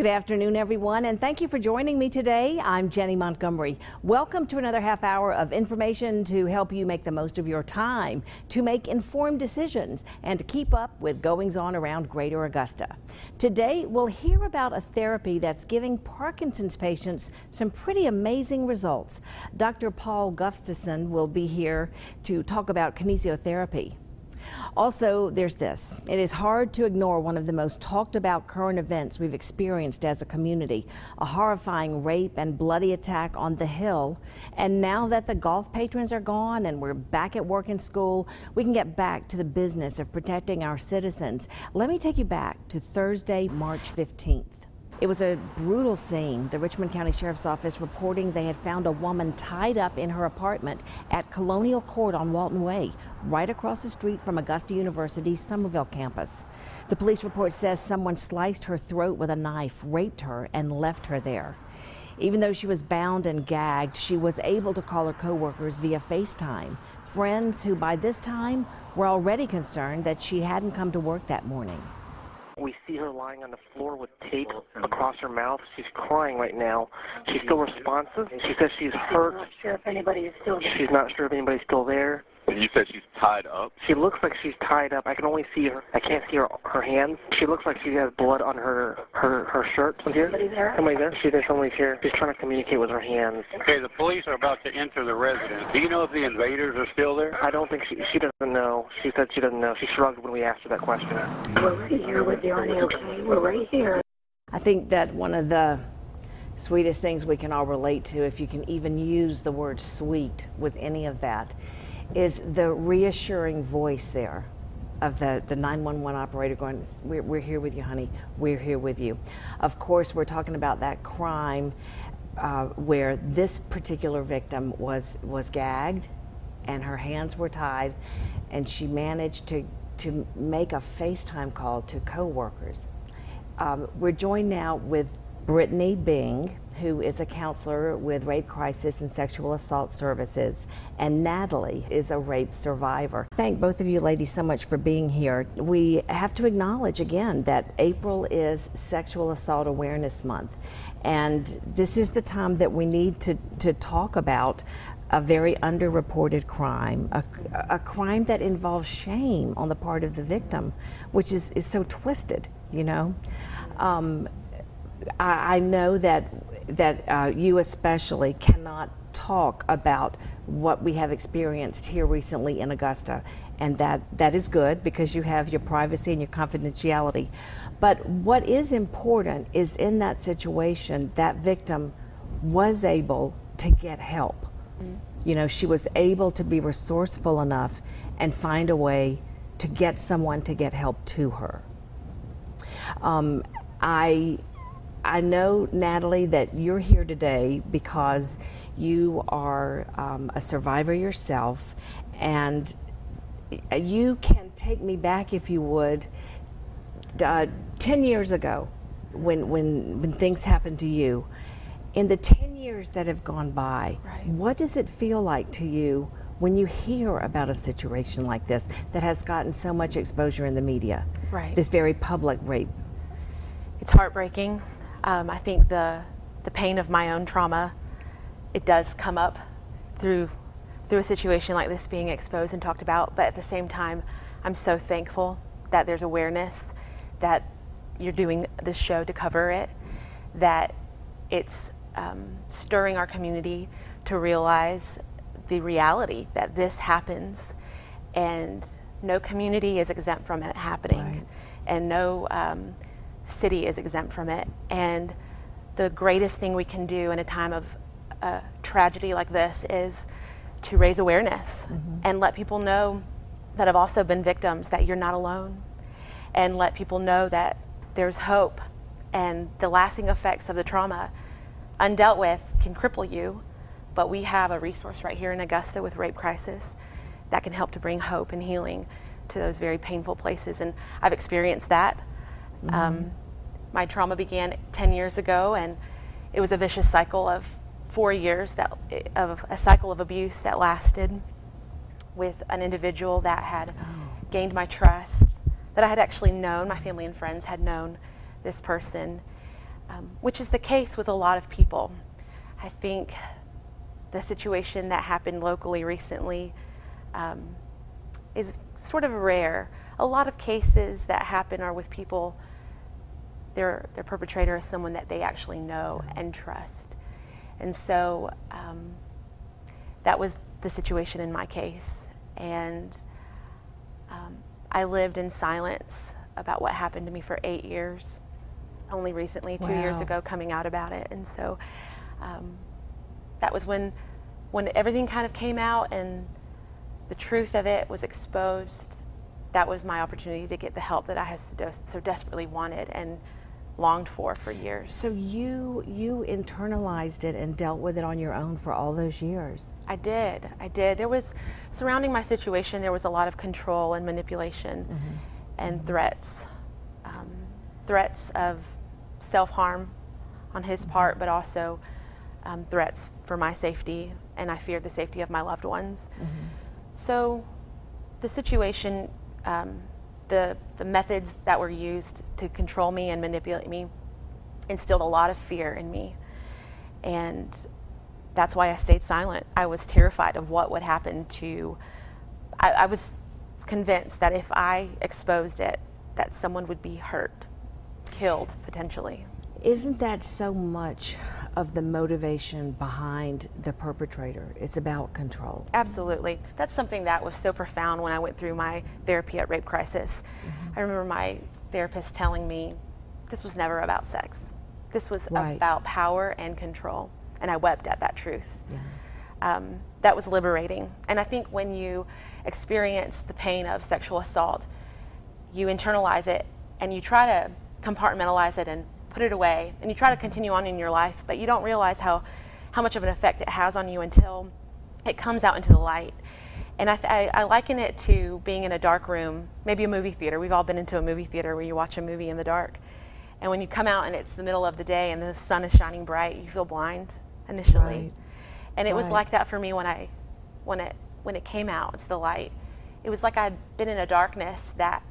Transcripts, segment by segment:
Good afternoon, everyone, and thank you for joining me today. I'm Jenny Montgomery. Welcome to another half hour of information to help you make the most of your time, to make informed decisions, and to keep up with goings-on around Greater Augusta. Today, we'll hear about a therapy that's giving Parkinson's patients some pretty amazing results. Dr. Paul Gustafson will be here to talk about kinesiotherapy. Also, there's this. It is hard to ignore one of the most talked about current events we've experienced as a community, a horrifying rape and bloody attack on the Hill. And now that the golf patrons are gone and we're back at work and school, we can get back to the business of protecting our citizens. Let me take you back to Thursday, March 15th. It was a brutal scene. The Richmond County Sheriff's Office reporting they had found a woman tied up in her apartment at Colonial Court on Walton Way, right across the street from Augusta University's Somerville campus. The police report says someone sliced her throat with a knife, raped her, and left her there. Even though she was bound and gagged, she was able to call her co-workers via FaceTime, friends who by this time were already concerned that she hadn't come to work that morning. We see her lying on the floor with tape across her mouth. She's crying right now. She's still responsive. She says she's hurt. She's not sure if anybody is still there. She's not sure if anybody's still there. And you said she's tied up? She looks like she's tied up. I can only see her. I can't see her hands. She looks like she has blood on her shirt. Somebody there? Somebody there? Somebody's here. She's trying to communicate with her hands. Okay, the police are about to enter the residence. Do you know if the invaders are still there? I don't think she doesn't know. She said she doesn't know. She shrugged when we asked her that question. We're right here with you, aren't you okay? We're right here. I think that one of the sweetest things we can all relate to, if you can even use the word sweet with any of that, is the reassuring voice there of the 911 operator going, we're here with you, honey, we're here with you. Of course, we're talking about that crime where this particular victim was gagged and her hands were tied, and she managed to make a FaceTime call to co-workers. We're joined now with Brittany Bing, who is a counselor with Rape Crisis and Sexual Assault Services, and Natalie is a rape survivor. Thank both of you ladies so much for being here. We have to acknowledge again that April is Sexual Assault Awareness Month, and this is the time that we need to talk about a very underreported crime, a crime that involves shame on the part of the victim, which is so twisted, you know. I know that you especially cannot talk about what we have experienced here recently in Augusta, and that is good because you have your privacy and your confidentiality. But what is important is in that situation, that victim was able to get help. Mm-hmm. You know, she was able to be resourceful enough and find a way to get someone to get help to her. I know, Natalie, that you're here today because you are a survivor yourself, and you can take me back, if you would, 10 years ago when things happened to you. In the 10 years that have gone by, right, what does it feel like to you when you hear about a situation like this that has gotten so much exposure in the media? Right. This very public rape. It's heartbreaking. I think the pain of my own trauma, it does come up through a situation like this being exposed and talked about, but at the same time, I'm so thankful that there's awareness, that you're doing this show to cover it, that it's stirring our community to realize the reality that this happens, and no community is exempt from it happening, right, and no city is exempt from it. And the greatest thing we can do in a time of tragedy like this is to raise awareness, mm-hmm, and let people know that have also been victims that you're not alone, and let people know that there's hope, and the lasting effects of the trauma undealt with can cripple you, but we have a resource right here in Augusta with Rape Crisis that can help to bring hope and healing to those very painful places. And I've experienced that. Mm-hmm. My trauma began 10 years ago, and it was a vicious cycle of 4 years, of a cycle of abuse that lasted with an individual that had gained my trust, that I had actually known. My family and friends had known this person. which is the case with a lot of people. I think the situation that happened locally recently is sort of rare. A lot of cases that happen are with people, their perpetrator is someone that they actually know and trust. And so that was the situation in my case. And I lived in silence about what happened to me for 8 years. Only recently, 2 years ago, coming out about it. And so that was when everything kind of came out and the truth of it was exposed. That was my opportunity to get the help that I had so desperately wanted and longed for years. So you internalized it and dealt with it on your own for all those years. I did. There was, surrounding my situation, there was a lot of control and manipulation and threats. Threats of self-harm on his part, but also threats for my safety, and I feared the safety of my loved ones. So the situation, the methods that were used to control me and manipulate me instilled a lot of fear in me. And that's why I stayed silent. I was terrified of what would happen to, I was convinced that if I exposed it, that someone would be hurt, killed potentially. Isn't that so much of the motivation behind the perpetrator? It's about control. Absolutely. That's something that was so profound when I went through my therapy at Rape Crisis. I remember my therapist telling me this was never about sex. This was about power and control. And I wept at that truth. That was liberating. And I think when you experience the pain of sexual assault, you internalize it and you try to compartmentalize it and put it away, and you try to continue on in your life, but you don't realize how much of an effect it has on you until it comes out into the light. And I liken it to being in a dark room, maybe a movie theater. We've all been into a movie theater where you watch a movie in the dark, and when you come out and it's the middle of the day and the sun is shining bright, you feel blind initially. And it was like that for me when it came out into the light. It was like I'd been in a darkness that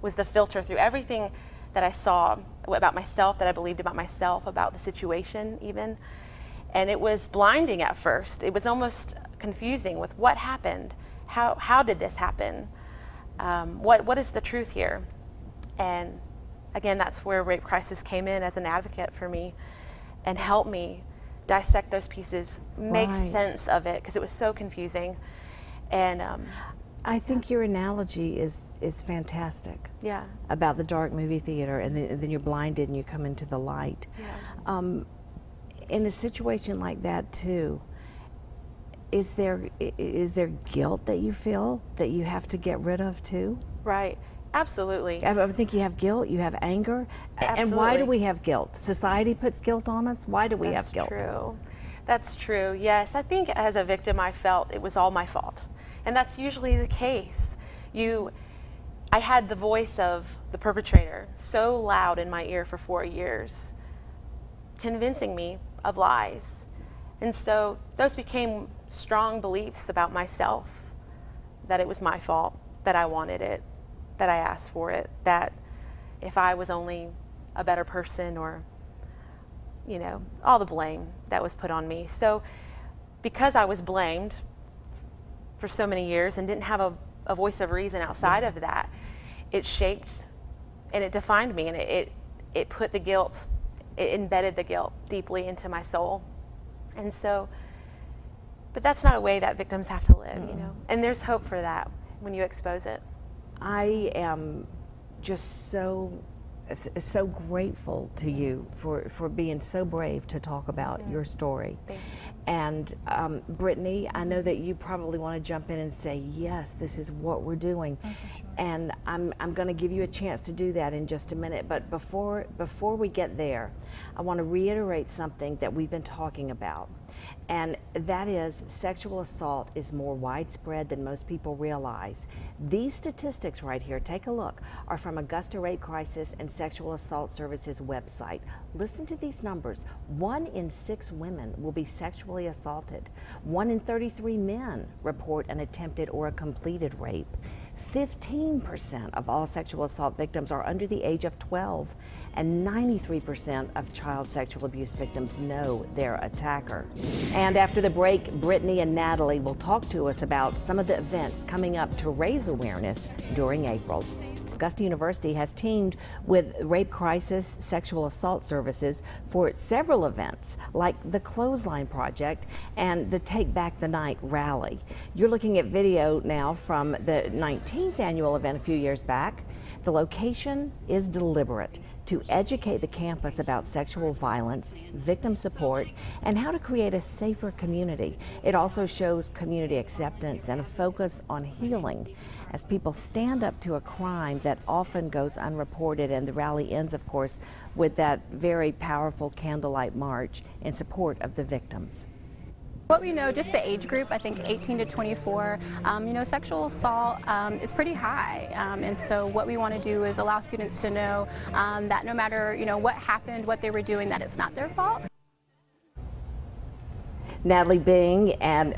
was the filter through everything that I saw about myself, that I believed about myself, about the situation even. And it was blinding at first. It was almost confusing with what happened. How did this happen? What is the truth here? And again, that's where Rape Crisis came in as an advocate for me and helped me dissect those pieces, make sense of it, because it was so confusing. And I think your analogy is fantastic. Yeah. About the dark movie theater, and then you're blinded and you come into the light. Yeah. In a situation like that too, is there guilt that you feel that you have to get rid of too? Right. Absolutely. I think you have guilt, you have anger. Absolutely. And why do we have guilt? Society puts guilt on us. Why do we have guilt? That's true. That's true. Yes. I think as a victim I felt it was all my fault. And that's usually the case. I had the voice of the perpetrator so loud in my ear for 4 years, convincing me of lies. And so those became strong beliefs about myself, that it was my fault, that I wanted it, that I asked for it, that if I was only a better person, or, you know, all the blame that was put on me. So because I was blamed for so many years and didn't have a voice of reason outside of that, it shaped and it defined me, and it put the guilt, it embedded the guilt deeply into my soul. And so, but that's not a way that victims have to live, you know, and there's hope for that when you expose it. I am just so grateful to you for being so brave to talk about your story. Thank you. And Brittany, I know that you probably want to jump in and say, yes, this is what we're doing. Oh, for sure. And I'm going to give you a chance to do that in just a minute. But before we get there, I want to reiterate something that we've been talking about. And that is, sexual assault is more widespread than most people realize. These statistics right here, take a look, are from Augusta Rape Crisis and Sexual Assault Services website. Listen to these numbers. 1 in 6 women will be sexually assaulted. 1 in 33 men report an attempted or a completed rape. 15% of all sexual assault victims are under the age of 12, and 93% of child sexual abuse victims know their attacker. And after the break, Brittany and Natalie will talk to us about some of the events coming up to raise awareness during April. Augusta University has teamed with Rape Crisis Sexual Assault Services for several events, like the Clothesline Project and the Take Back the Night rally. You're looking at video now from the 19th annual event a few years back. The location is deliberate to educate the campus about sexual violence, victim support, and how to create a safer community. It also shows community acceptance and a focus on healing as people stand up to a crime that often goes unreported. And the rally ends, of course, with that very powerful candlelight march in support of the victims. What we know, just the age group, I think 18 to 24, you know, sexual assault is pretty high. And so what we want to do is allow students to know that no matter, you know, what happened, what they were doing, that it's not their fault. Natalie Bing and,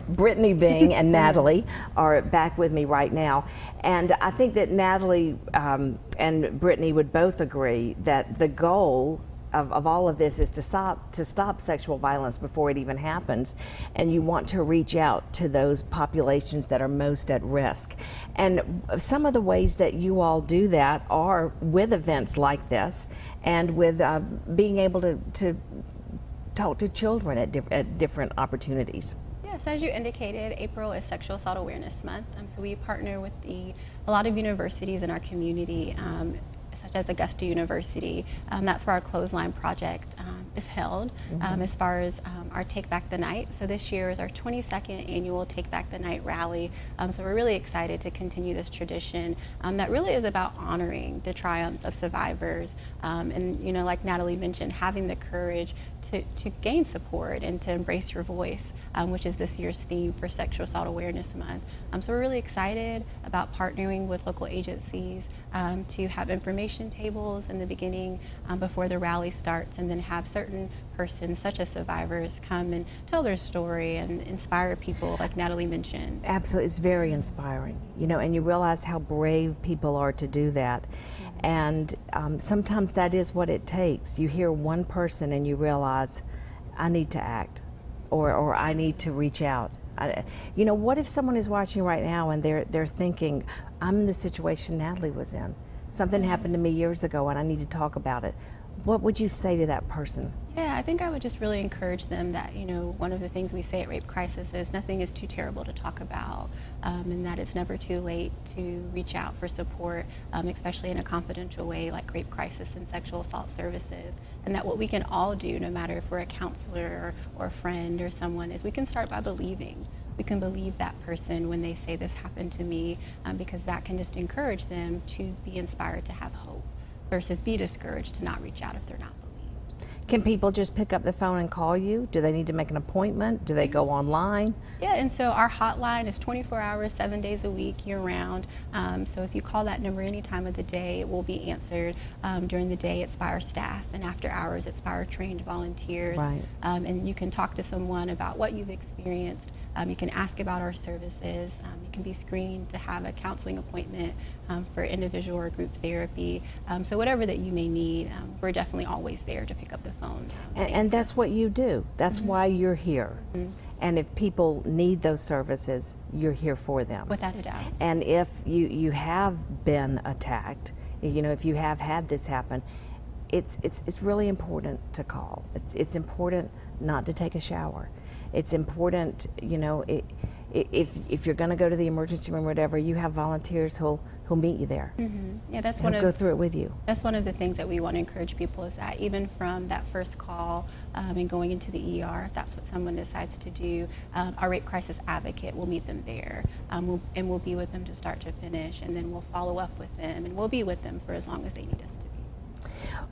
Brittany Bing and Natalie are back with me right now. And I think that Natalie and Brittany would both agree that the goal of all of this is to stop sexual violence before it even happens, and you want to reach out to those populations that are most at risk. And some of the ways that you all do that are with events like this, and with being able to talk to children at different opportunities. Yes, as you indicated, April is Sexual Assault Awareness Month, so we partner with a lot of universities in our community, such as Augusta University. That's where our Clothesline Project is held, as far as our Take Back the Night. So this year is our 22nd annual Take Back the Night rally. So we're really excited to continue this tradition that really is about honoring the triumphs of survivors. And, you know, like Natalie mentioned, having the courage to gain support and to embrace your voice, which is this year's theme for Sexual Assault Awareness Month. So we're really excited about partnering with local agencies to have information tables in the beginning before the rally starts, and then have certain persons such as survivors come and tell their story and inspire people, like Natalie mentioned. Absolutely, it's very inspiring, you know, and you realize how brave people are to do that. And sometimes that is what it takes. You hear one person and you realize, I need to act, or I need to reach out. You know, what if someone is watching right now and they're thinking, I'm in the situation Natalie was in. Something happened to me years ago and I need to talk about it. What would you say to that person? Yeah, I think I would just really encourage them that, you know, one of the things we say at Rape Crisis is nothing is too terrible to talk about, and that it's never too late to reach out for support, especially in a confidential way like Rape Crisis and Sexual Assault Services. And that what we can all do, no matter if we're a counselor or a friend or someone, is we can start by believing. We can believe that person when they say this happened to me, because that can just encourage them to be inspired to have hope, versus be discouraged to not reach out if they're not believed. Can people just pick up the phone and call you? Do they need to make an appointment? Do they go online? Yeah, and so our hotline is 24 hours, 7 days a week, year round. So if you call that number any time of the day, it will be answered. During the day, it's by our staff, and after hours, it's by our trained volunteers. Right. And you can talk to someone about what you've experienced. You can ask about our services. You can be screened to have a counseling appointment for individual or group therapy. So whatever that you may need, we're definitely always there to pick up the phone. And that's what you do. That's why you're here. And if people need those services, you're here for them. Without a doubt. And if you have been attacked, you know, if you have had this happen, it's really important to call. It's important not to take a shower. It's important, you know, if you're going to go to the emergency room or whatever, you have volunteers who'll meet you there. Yeah, that's go through it with you. That's one of the things that we want to encourage people, is that even from that first call and going into the ER, if that's what someone decides to do, our Rape Crisis Advocate will meet them there, and we'll be with them to start to finish, and then we'll follow up with them, and we'll be with them for as long as they need us to be.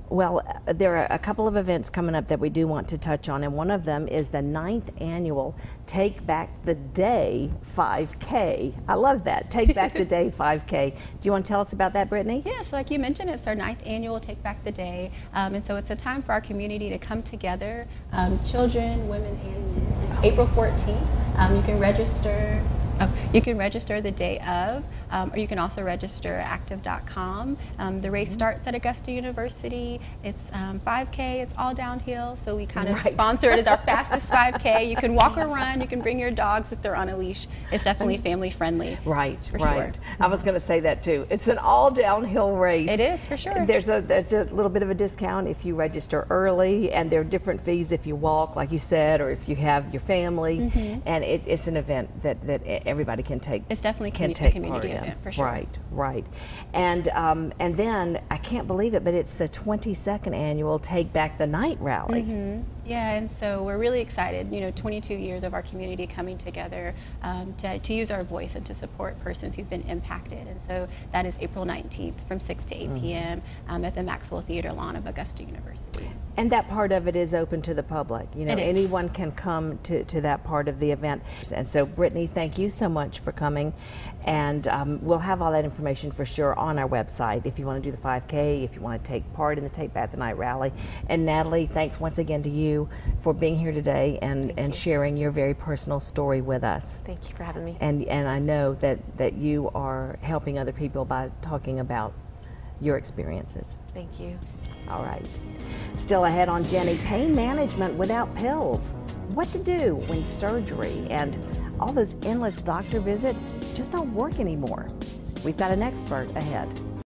Well, there are a couple of events coming up that we do want to touch on, and one of them is the 9th annual Take Back the Day 5K. I love that, Take Back the Day 5K. Do you want to tell us about that, Brittany? Yeah, so like you mentioned, it's our 9th annual Take Back the Day, and so it's a time for our community to come together, children, women, and men. It's April 14th. You can register Oh, you can register the day of, or you can also register at active.com. The race starts at Augusta University. It's 5K, it's all downhill, so we kind of sponsor it as our fastest 5K. You can walk or run, you can bring your dogs if they're on a leash. It's definitely family friendly. Right, for right. sure. I was going to say that too. It's an all downhill race. It is, for sure. There's a little bit of a discount if you register early, and there are different fees if you walk, like you said, or if you have your family. And it's an event that everybody can take. It's definitely can a take community part in. event, for sure. Right, right. And then I can't believe it, but it's the 22nd annual Take Back the Night rally. Yeah, and so we're really excited, 22 years of our community coming together to use our voice and to support persons who've been impacted. And so that is April 19th from 6 to 8 p.m. At the Maxwell Theater lawn of Augusta University. And that part of it is open to the public. Anyone can come to that part of the event. And so, Brittany, thank you so much for coming. And we'll have all that information for sure on our website if you want to do the 5K, if you want to take part in the Take Back the Night rally. And Natalie, thanks once again to you for being here today and sharing your very personal story with us. Thank you for having me. And I know that you are helping other people by talking about your experiences. Thank you. All right. Still ahead on Jennie, pain management without pills. What to do when surgery and all those endless doctor visits just don't work anymore. We've got an expert ahead.